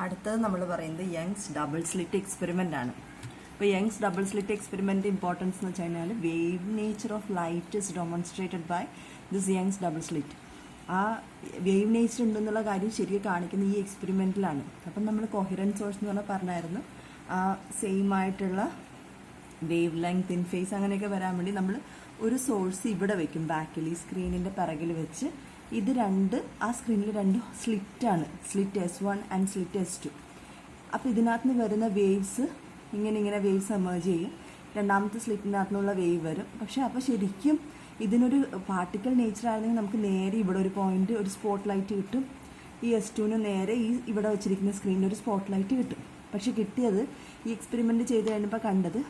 അടുത്തത് നമ്മൾ പറയുന്നത് യങ്സ് ഡബിൾ സ്ലിറ്റ് എക്സ്പെരിമെൻ്റ് ആണ്. അപ്പോൾ Young's double slit experiment importance എന്ന് വെച്ച് കഴിഞ്ഞാൽ wave nature of light is demonstrated by this Young's double slit. ആ വേവ് നേച്ചർ ഉണ്ടെന്നുള്ള കാര്യം ശരിക്കും കാണിക്കുന്ന ഈ എക്സ്പെരിമെൻറ്റിലാണ്. അപ്പം നമ്മൾ കൊഹിറൻറ്റ് സോഴ്സ് എന്ന് പറഞ്ഞായിരുന്നു ആ സെയിം ആയിട്ടുള്ള വേവ് ലെങ്ത് ഇൻ ഫേസ് അങ്ങനെയൊക്കെ വരാൻ വേണ്ടി നമ്മൾ ഒരു സോഴ്സ് ഇവിടെ വെക്കും, ബാക്കിൽ ഈ സ്ക്രീനിൻ്റെ പിറകിൽ വെച്ച്. ഇത് ആ സ്ക്രീനിൽ രണ്ട് സ്ലിറ്റാണ്, slit S1 and slit S2. അപ്പോൾ ഇതിനകത്ത് നിന്ന് വരുന്ന വേവ്സ് ഇങ്ങനെ വേവ്സ് എമേർജ് ചെയ്യും. രണ്ടാമത്തെ സ്ലിറ്റിനകത്തുനിന്നുള്ള വേവ് വരും. പക്ഷേ അപ്പോൾ ശരിക്കും ഇതിനൊരു പാർട്ടിക്കൽ നേച്ചർ ആയിരുന്നെങ്കിൽ നമുക്ക് നേരെ ഇവിടെ ഒരു പോയിന്റ്, ഒരു സ്പോട്ട് ലൈറ്റ് കിട്ടും. ഈ S2ന് നേരെ ഈ ഇവിടെ വെച്ചിരിക്കുന്ന സ്ക്രീനിൽ ഒരു സ്പോട്ട് ലൈറ്റ് കിട്ടും. പക്ഷെ കിട്ടിയത് ഈ എക്സ്പെരിമെൻറ്റ് ചെയ്ത് കഴിഞ്ഞപ്പോൾ കണ്ടത്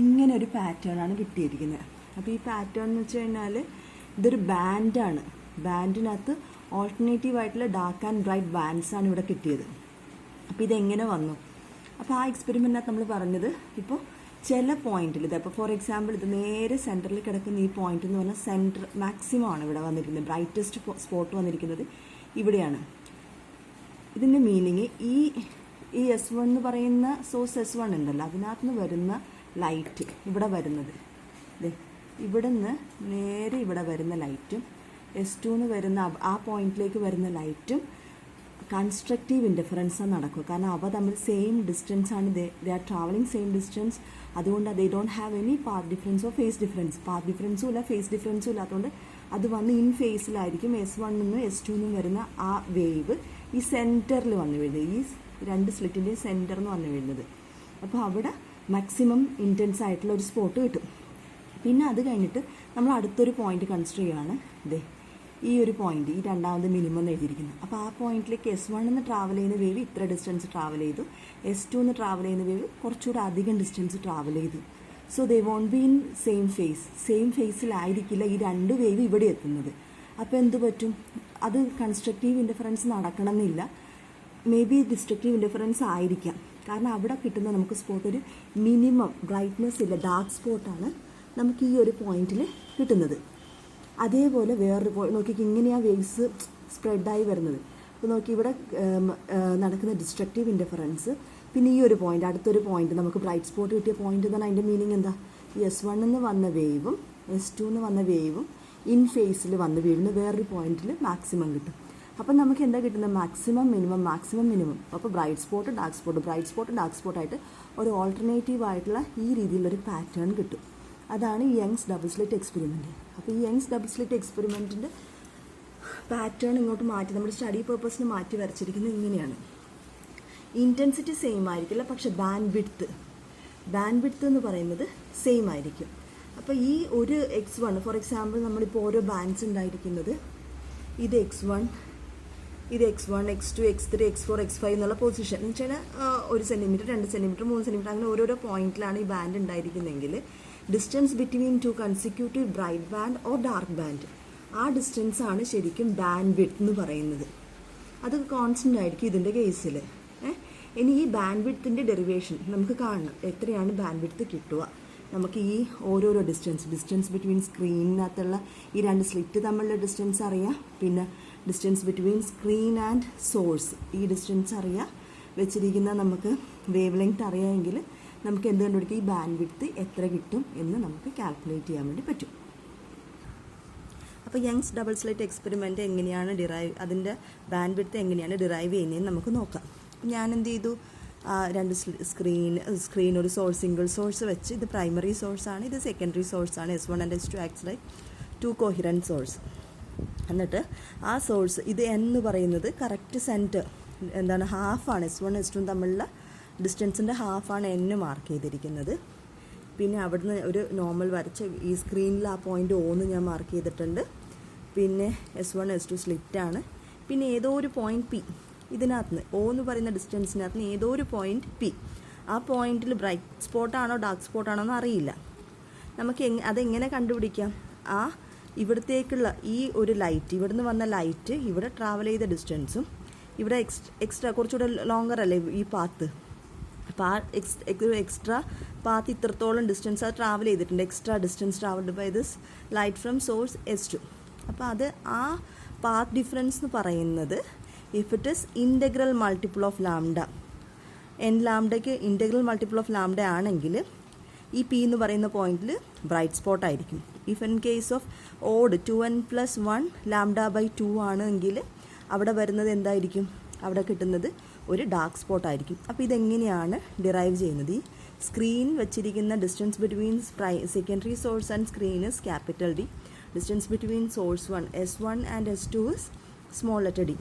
ഇങ്ങനെ ഒരു പാറ്റേൺ ആണ് കിട്ടിയിരിക്കുന്നത്. അപ്പോൾ ഈ പാറ്റേൺ എന്ന് വെച്ച് കഴിഞ്ഞാൽ ഇതൊരു ബാൻഡാണ്. ബാൻഡിനകത്ത് ഓൾട്ടർനേറ്റീവ് ആയിട്ടുള്ള ഡാർക്ക് ആൻഡ് ബ്രൈറ്റ് ബാൻഡ്സാണ് ഇവിടെ കിട്ടിയത്. അപ്പോൾ ഇതെങ്ങനെ വന്നു? അപ്പോൾ ആ എക്സ്പെരിമെൻറ്റിനകത്ത് നമ്മൾ പറഞ്ഞത് ഇപ്പോൾ ചില പോയിന്റിൽ ഇത് ഇപ്പോൾ ഫോർ എക്സാമ്പിൾ ഇത് നേരെ സെൻറ്ററിൽ കിടക്കുന്ന ഈ പോയിന്റ് എന്ന് പറഞ്ഞാൽ സെൻറ്റർ മാക്സിമം ആണ് ഇവിടെ വന്നിരിക്കുന്നത്. ബ്രൈറ്റസ്റ്റ് സ്പോട്ട് വന്നിരിക്കുന്നത് ഇവിടെയാണ്. ഇതിൻ്റെ മീനിങ് ഈ S1 എന്ന് പറയുന്ന സോഴ്സ് S1 ഉണ്ടല്ലോ, അതിനകത്ത് നിന്ന് വരുന്ന ലൈറ്റ് ഇവിടെ വരുന്നത് ഇവിടെ നിന്ന് നേരെ ഇവിടെ വരുന്ന ലൈറ്റും S2 എന്ന് വരുന്ന ആ പോയിന്റിലേക്ക് വരുന്ന ലൈറ്റും കൺസ്ട്രക്റ്റീവ് ഇൻഡിഫറൻസ് നടക്കുക. കാരണം അവ തമ്മിൽ സെയിം ഡിസ്റ്റൻസ് ആണ്, they are travelling same distance. അതുകൊണ്ട് they don't have any path difference or phase difference. Path ഡിഫറൻസും ഇല്ല, ഫേസ് ഡിഫറൻസും ഇല്ലാത്തതുകൊണ്ട് അത് വന്ന് ഇൻ ഫേസിലായിരിക്കും S1 നിന്നും S2 നിന്നും വരുന്ന ആ വേവ് ഈ സെൻറ്ററിൽ വന്ന് വീഴുന്നത്, ഈ രണ്ട് സ്ലിറ്റിൻ്റെ സെൻറ്ററിൽ നിന്ന് വന്ന് വീഴുന്നത്. അപ്പോൾ അവിടെ മാക്സിമം ഇൻറ്റൻസ് ആയിട്ടുള്ള ഒരു സ്പോട്ട് കിട്ടും. പിന്നെ അത് കഴിഞ്ഞിട്ട് നമ്മൾ അടുത്തൊരു പോയിന്റ് കൺസിഡർ ചെയ്യുകയാണ്. ഈ ഒരു പോയിന്റ്, ഈ രണ്ടാമത് മിനിമം എന്ന് എഴുതിയിരിക്കുന്നത്. അപ്പോൾ ആ പോയിന്റിലേക്ക് S1 നിന്ന് ട്രാവൽ ചെയ്യുന്ന വേവ് ഇത്ര ഡിസ്റ്റൻസ് ട്രാവൽ ചെയ്തു, S2 നിന്ന് ട്രാവൽ ചെയ്യുന്ന വേവ് കുറച്ചുകൂടെ അധികം ഡിസ്റ്റൻസ് ട്രാവൽ ചെയ്തു. So they won't be in same ഫേസിലായിരിക്കില്ല ഈ രണ്ട് വേവ് ഇവിടെ എത്തുന്നത്. അപ്പോൾ എന്ത് പറ്റും? അത് കൺസ്ട്രക്റ്റീവ് ഇൻഡിഫറൻസ് നടക്കണമെന്നില്ല, മേ ബി ഡിസ്ട്രക്റ്റീവ് ഇൻഡിഫറൻസ് ആയിരിക്കാം. കാരണം അവിടെ കിട്ടുന്ന നമുക്ക് സ്പോട്ട് ഒരു മിനിമം ബ്രൈറ്റ്നെസ് ഇല്ല, ഡാർക്ക് സ്പോട്ടാണ് നമുക്ക് ഈ ഒരു പോയിന്റിൽ കിട്ടുന്നത്. അതേപോലെ വേറൊരു നോക്കി ഇങ്ങനെയാണ് വേവ്സ് സ്പ്രെഡായി വരുന്നത്. അപ്പോൾ നോക്കി ഇവിടെ നടക്കുന്ന ഡിസ്ട്രക്റ്റീവ് ഇൻഡിഫറൻസ്. പിന്നെ ഈ ഒരു പോയിന്റ്, അടുത്തൊരു പോയിന്റ് നമുക്ക് ബ്രൈറ്റ് സ്പോട്ട് കിട്ടിയ പോയിന്റ് എന്നാണ് അതിൻ്റെ മീനിങ് എന്താ? S1 നിന്ന് വന്ന വേവും S2 നിന്ന് വന്ന വേവും ഇൻ ഫേസിൽ വന്ന് വീഴുന്ന വേറൊരു പോയിന്റിൽ മാക്സിമം കിട്ടും. അപ്പം നമുക്ക് എന്താ കിട്ടുന്നത്? Maximum minimum. അപ്പോൾ bright spot dark spot, bright spot dark സ്പോട്ടായിട്ട് ഒരു ഓൾട്ടർനേറ്റീവ് ആയിട്ടുള്ള ഈ രീതിയിലൊരു പാറ്റേൺ കിട്ടും. അതാണ് ഈ യങ്സ് ഡബിൾ സ്ലിറ്റ് എക്സ്പെരിമെൻറ്റ്. അപ്പോൾ ഈ യങ്സ് ഡബിൾ സ്ലിറ്റ് എക്സ്പെരിമെൻറ്റിൻ്റെ പാറ്റേൺ ഇങ്ങോട്ട് മാറ്റി നമ്മുടെ സ്റ്റഡി പേർപ്പസിന് മാറ്റി വരച്ചിരിക്കുന്നത് ഇങ്ങനെയാണ്. ഇൻറ്റൻസിറ്റി സെയിം ആയിരിക്കില്ല, പക്ഷെ ബാൻഡ് വിഡ്ത്ത് എന്ന് പറയുന്നത് സെയിം ആയിരിക്കും. അപ്പോൾ ഈ ഒരു X1 ഫോർ എക്സാമ്പിൾ നമ്മളിപ്പോൾ ഓരോ ബാൻഡ്സ് ഉണ്ടായിരിക്കുന്നത് ഇത് X1, X2, X3, X4, X5 എന്നുള്ള പൊസിഷൻ എന്ന് വെച്ചാൽ 1 സെൻറ്റിമീറ്റർ, 2 സെൻറ്റിമീറ്റർ, 3 സെൻറ്റിമീറ്റർ അങ്ങനെ ഓരോരോ പോയിന്റിലാണ് ഈ ബാൻഡ് ഉണ്ടായിരിക്കുന്നതെങ്കിൽ distance between 2 consecutive bright band or dark band, ആ ഡിസ്റ്റൻസ് ആണ് ശരിക്കും ബാൻഡ് വിഡ്ത്ത് എന്ന് പറയുന്നത്. അത് കോൺസ്റ്റൻ്റ് ആയിരിക്കും ഇതിൻ്റെ കേസിൽ. ഇനി ഈ ബാൻഡ് വിഡ്ത്തിൻ്റെ ഡെറിവേഷൻ നമുക്ക് കാണണം. എത്രയാണ് ബാൻഡ് വിഡ്ത്ത് കിട്ടുക? നമുക്ക് ഈ ഓരോരോ ഡിസ്റ്റൻസ് ബിറ്റ്വീൻ സ്ക്രീനിനകത്തുള്ള ഈ രണ്ട് സ്ലിറ്റ് തമ്മിലുള്ള ഡിസ്റ്റൻസ് അറിയാം, പിന്നെ distance between screen and source ഈ ഡിസ്റ്റൻസ് അറിയാം, വെച്ചിരിക്കുന്ന നമുക്ക് വേവ് ലെങ്ത് അറിയാമെങ്കിൽ നമുക്ക് എന്ത് കണ്ടുപിടിക്കും? ഈ ബാൻഡ് വിഡ്ത്ത് എത്ര കിട്ടും എന്ന് നമുക്ക് കാൽക്കുലേറ്റ് ചെയ്യാൻ വേണ്ടി പറ്റും. അപ്പോൾ യങ്സ് ഡബിൾ സ്ലിറ്റ് എക്സ്പെരിമെൻറ്റ് എങ്ങനെയാണ് അതിൻ്റെ ബാൻഡ് വിഡ്ത്ത് എങ്ങനെയാണ് ഡിറൈവ് ചെയ്യുന്നതെന്ന് നമുക്ക് നോക്കാം. ഞാൻ എന്ത് ചെയ്തു? രണ്ട് സ്ക്രീൻ ഒരു സിംഗിൾ സോഴ്സ് വെച്ച്, ഇത് പ്രൈമറി സോഴ്സാണ്, ഇത് സെക്കൻഡറി സോഴ്സാണ്. S1 and S2 acts like 2 coherent source. എന്നിട്ട് ആ സോഴ്സ് ഇത് എന്ന് പറയുന്നത് കറക്റ്റ് സെൻറ്റർ എന്താണ്, ഹാഫാണ്. S1 S2 തമ്മിലുള്ള ഡിസ്റ്റൻസിൻ്റെ ഹാഫാണ് N മാർക്ക് ചെയ്തിരിക്കുന്നത്. പിന്നെ അവിടുന്ന് ഒരു നോർമൽ വരച്ച് ഈ സ്ക്രീനിൽ ആ പോയിൻ്റ് O എന്ന് ഞാൻ മാർക്ക് ചെയ്തിട്ടുണ്ട്. പിന്നെ S1 S2 സ്ലിറ്റാണ്. പിന്നെ ഏതോ ഒരു പോയിന്റ് P, ഇതിനകത്ത് നിന്ന് O എന്ന് പറയുന്ന ഡിസ്റ്റൻസിനകത്ത് നിന്ന് ഏതോ ഒരു പോയിന്റ് P, ആ പോയിന്റിൽ ബ്രൈറ്റ് സ്പോട്ടാണോ ഡാർക്ക് സ്പോട്ടാണോ എന്ന് അറിയില്ല. നമുക്ക് അതെങ്ങനെ കണ്ടുപിടിക്കാം? ആ ഇവിടത്തേക്കുള്ള ഈ ഒരു ലൈറ്റ്, ഇവിടുന്ന് വന്ന ലൈറ്റ് ഇവിടെ ട്രാവൽ ചെയ്ത ഡിസ്റ്റൻസും ഇവിടെ എക്സ്ട്രാ കുറച്ചുകൂടെ ലോങ്ങർ അല്ലേ ഈ പാത്ത്. അപ്പോൾ ആ എക്സ്ട്രാ പാത്ത് ഇത്രത്തോളം ഡിസ്റ്റൻസ് അത് ട്രാവൽ ചെയ്തിട്ടുണ്ട്, extra distance travelled by this light from source S2. അപ്പോൾ അത് ആ പാത്ത് ഡിഫറൻസ് എന്ന് പറയുന്നത് if it is integral multiple of lambda, n ലാംഡയ്ക്ക് ഇൻ്റഗ്രൽ മൾട്ടിപ്പിൾ ഓഫ് ലാംഡ ആണെങ്കിൽ ഈ പി എന്ന് പറയുന്ന പോയിന്റിൽ ബ്രൈറ്റ് സ്പോട്ട് ആയിരിക്കും. If in case of odd 2n+1 λ/2 ആണെങ്കിൽ അവിടെ വരുന്നത് എന്തായിരിക്കും, അവിടെ കിട്ടുന്നത് ഒരു ഡാർക്ക് സ്പോട്ട് ആയിരിക്കും. അപ്പോൾ ഇതെങ്ങനെയാണ് ഡിറൈവ് ചെയ്യുന്നത്? ഈ സ്ക്രീൻ വെച്ചിരിക്കുന്ന distance between secondary source and screen is capital D. Distance between source 1 S1 and S2 is small letter D.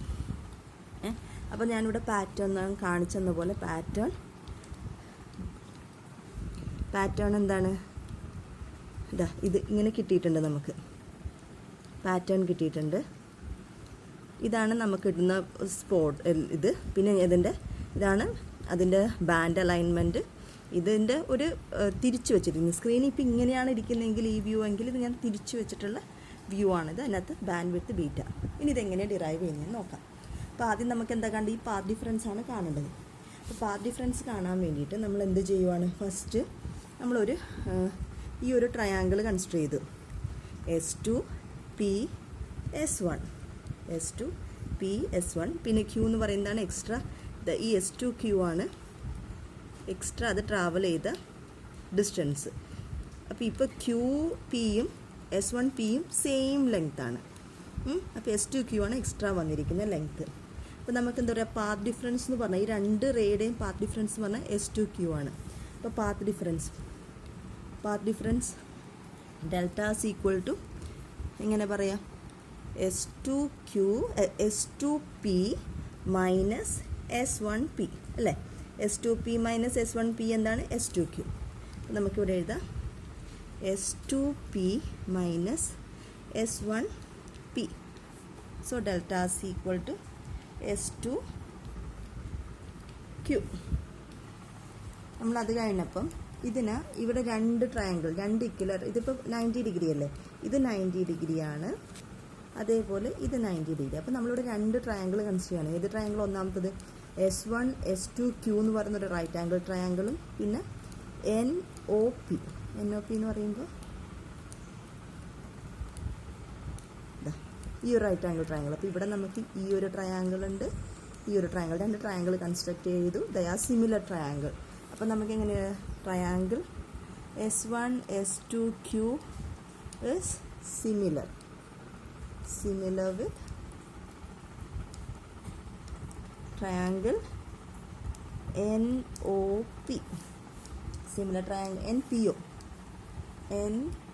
അപ്പോൾ ഞാനിവിടെ പാറ്റേൺ കാണിച്ചെന്ന പോലെ പാറ്റേൺ എന്താണ്, ഇതാ ഇത് ഇങ്ങനെ കിട്ടിയിട്ടുണ്ട്, നമുക്ക് പാറ്റേൺ കിട്ടിയിട്ടുണ്ട്. ഇതാണ് നമുക്ക് കിട്ടുന്ന സ്പോട്ട് ഇത്. പിന്നെ ഇതാണ് അതിൻ്റെ ബാൻഡ് അലൈൻമെൻറ്റ്. ഇതിൻ്റെ ഒരു തിരിച്ചു വെച്ചിരിക്കുന്നത് സ്ക്രീൻ ഇപ്പോൾ ഇങ്ങനെയാണ് ഇരിക്കുന്നതെങ്കിൽ ഈ വ്യൂ എങ്കിൽ ഇത് ഞാൻ തിരിച്ചു വെച്ചിട്ടുള്ള വ്യൂ ആണിത്. അതിനകത്ത് ബാൻഡ് വിഡ്ത്ത് ബീറ്റ. ഇനി ഇതെങ്ങനെയാണ് ഡിറൈവ് ചെയ്യുന്നതെന്ന് നോക്കാം. അപ്പോൾ ആദ്യം നമുക്ക് എന്താ കണ്ട് ഈ പാത്ത് ഡിഫറൻസ് ആണ് കാണേണ്ടത്. അപ്പോൾ പാത്ത് ഡിഫറൻസ് കാണാൻ വേണ്ടിയിട്ട് നമ്മൾ എന്ത് ചെയ്യുവാണ്, ഫസ്റ്റ് നമ്മളൊരു ഈ ഒരു ട്രയാങ്കിൾ കൺസിഡർ ചെയ്തു. S2 P S1 S2 P S1. പിന്നെ Q എന്ന് പറയുന്നതാണ് എക്സ്ട്രാ. ഈ S2 Q ആണ് എക്സ്ട്രാ അത് ട്രാവൽ ചെയ്ത ഡിസ്റ്റൻസ്. അപ്പോൾ ഇപ്പോൾ QPയും S1Pയും സെയിം ലെങ്ത് ആണ്. അപ്പോൾ S2 Q ആണ് എക്സ്ട്രാ വന്നിരിക്കുന്ന ലെങ്ത്ത്. അപ്പോൾ നമുക്ക് എന്താ പറയുക, പാത്ത് ഡിഫറൻസ് എന്ന് പറഞ്ഞാൽ ഈ രണ്ട് റേയുടെയും പാത്ത് ഡിഫറൻസ് എന്ന് പറഞ്ഞാൽ S2 Q ആണ്. അപ്പോൾ path difference delta is equal to എങ്ങനെ പറയാം, S2P മൈനസ് S1P അല്ലേ. S2P മൈനസ് S1P എന്താണ്, S2Q. നമുക്കിവിടെ എഴുതാം S2P minus S1P. So delta is equal to S2Q. നമ്മളത് കഴിഞ്ഞപ്പം ഇവിടെ രണ്ട് ട്രയാങ്കിൾ, രണ്ട് ഇക്വലർ, ഇതിപ്പോൾ 90 ഡിഗ്രി അല്ലേ, ഇത് 90 ഡിഗ്രിയാണ്, അതേപോലെ ഇത് 90 ഡിഗ്രി. അപ്പോൾ നമ്മളിവിടെ രണ്ട് ട്രയാങ്കിൾ കൺസിഡർ ചെയ്യണം. ഏത് ട്രയാങ്കിൾ? ഒന്നാമത്തത് S1 S2 Q എന്ന് പറയുന്നൊരു റൈറ്റ് ആംഗിൾ ട്രയാങ്കിളും പിന്നെ NOP എന്ന് പറയുമ്പോൾ ഈ ഒരു റൈറ്റ് ആംഗിൾ ട്രയാങ്കിൾ. അപ്പോൾ ഇവിടെ നമുക്ക് ഈ ഒരു ട്രയാങ്കിൾ ഉണ്ട്, ഈ ഒരു ട്രയാങ്കിൾ, രണ്ട് ട്രയാങ്കിൾ കൺസ്ട്രക്ട് ചെയ്തു. The are similar triangle. അപ്പോൾ നമുക്ക് എങ്ങനെയാണ് triangle S1 S2 Q is similar with triangle NOP. Similar triangle NPO.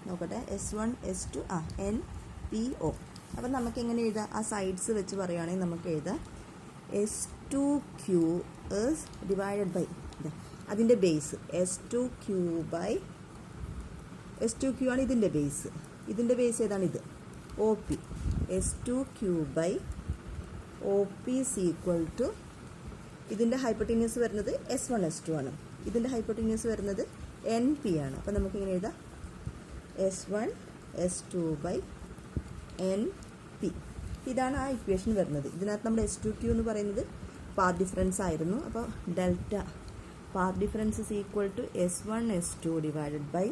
നോക്കട്ടെ, S1 S2 NPO. അപ്പം നമുക്ക് എങ്ങനെ എഴുതാം, ആ സൈഡ്സ് വെച്ച് പറയുകയാണെങ്കിൽ നമുക്ക് എഴുതാം S2Q is divided by അതിൻ്റെ ബേസ് S2Q ആണ് ഇതിൻ്റെ ബേസ്. ഇതിൻ്റെ ബേസ് ഏതാണ്? ഇത് OP. S2Q OP is equal to ഇതിൻ്റെ ഹൈപ്പോട്ടീനിയസ് വരുന്നത് S1 S2 ആണ്, ഇതിൻ്റെ ഹൈപ്പോട്ടീനിയസ് വരുന്നത് NP ആണ്. അപ്പോൾ നമുക്കിങ്ങനെ എഴുതാം S1 S2 NP. ഇതാണ് ആ ഇക്വേഷൻ വരുന്നത്. ഇതിനകത്ത് നമ്മുടെ S2Q എന്ന് പറയുന്നത് പാത്ത് ഡിഫറൻസ് ആയിരുന്നു. അപ്പോൾ delta path difference is equal to S1 S2 divided by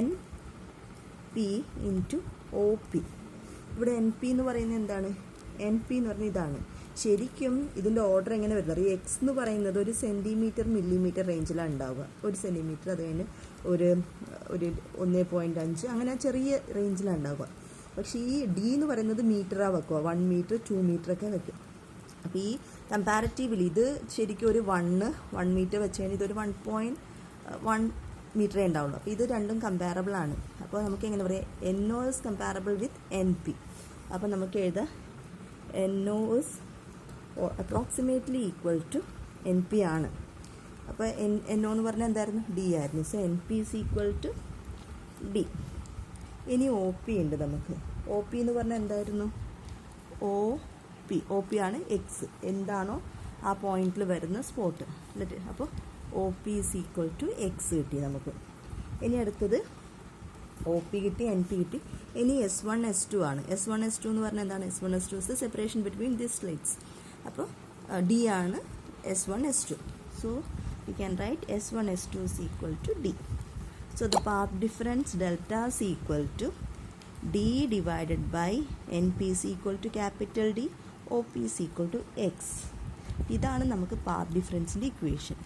NP into OP. ഇവിടെ NP എന്ന് പറയുന്നത് എന്താണ്? NP എന്ന് പറഞ്ഞാൽ ഇതാണ്. ശരിക്കും ഇതിൻ്റെ ഓർഡർ എങ്ങനെ വരുന്നത്? ഈ എക്സ് എന്ന് പറയുന്നത് ഒരു സെൻറ്റിമീറ്റർ മില്ലിമീറ്റർ റേഞ്ചിലാണ് ഉണ്ടാവുക. 1 സെൻറ്റിമീറ്റർ, അത് കഴിഞ്ഞ് ഒരു 1.5 അങ്ങനെ ചെറിയ റേഞ്ചിലാണ് ഉണ്ടാവുക. പക്ഷേ ഈ ഡി എന്ന് പറയുന്നത് മീറ്ററാണ് വെക്കുക, 1 മീറ്റർ 2 മീറ്ററൊക്കെ വെക്കും. അപ്പോൾ ഈ കമ്പാരിറ്റീവ്ലി ഇത് ശരിക്കും ഒരു 1 മീറ്റർ വെച്ച് കഴിഞ്ഞാൽ ഇതൊരു 1.1 മീറ്ററേ ഉണ്ടാവുള്ളൂ. അപ്പോൾ ഇത് രണ്ടും കമ്പാരബിൾ ആണ്. അപ്പോൾ നമുക്ക് എങ്ങനെ പറയാം, NO is comparable with NP. അപ്പോൾ നമുക്ക് എഴുതാം NO is approximately equal to NP ആണ്. അപ്പോൾ NO എന്ന് പറഞ്ഞാൽ എന്തായിരുന്നു? D ആയിരുന്നു. So NP is equal to D. ഇനി OP ഉണ്ട് നമുക്ക്. OP എന്ന് പറഞ്ഞാൽ എന്തായിരുന്നു? OP ആണ് എക്സ്, എന്താണോ ആ പോയിന്റിൽ വരുന്ന സ്പോട്ട്. എന്നിട്ട് അപ്പോൾ OP is equal to X കിട്ടി നമുക്ക്. ഇനി അടുത്തത് OP കിട്ടി, NP കിട്ടി. ഇനി S1 S2 ആണ്. S1 S2 എന്ന് പറഞ്ഞാൽ എന്താണ്? S1 S2 is the separation between these slates. അപ്പോൾ D ആണ് S1 S2. So we can write S1 S2 is equal to D. So the path difference delta is equal to D divided by NP is equal to capital D. O P is equal to x. ഇതാണ് നമുക്ക് path ഡിഫറൻസിൻ്റെ equation.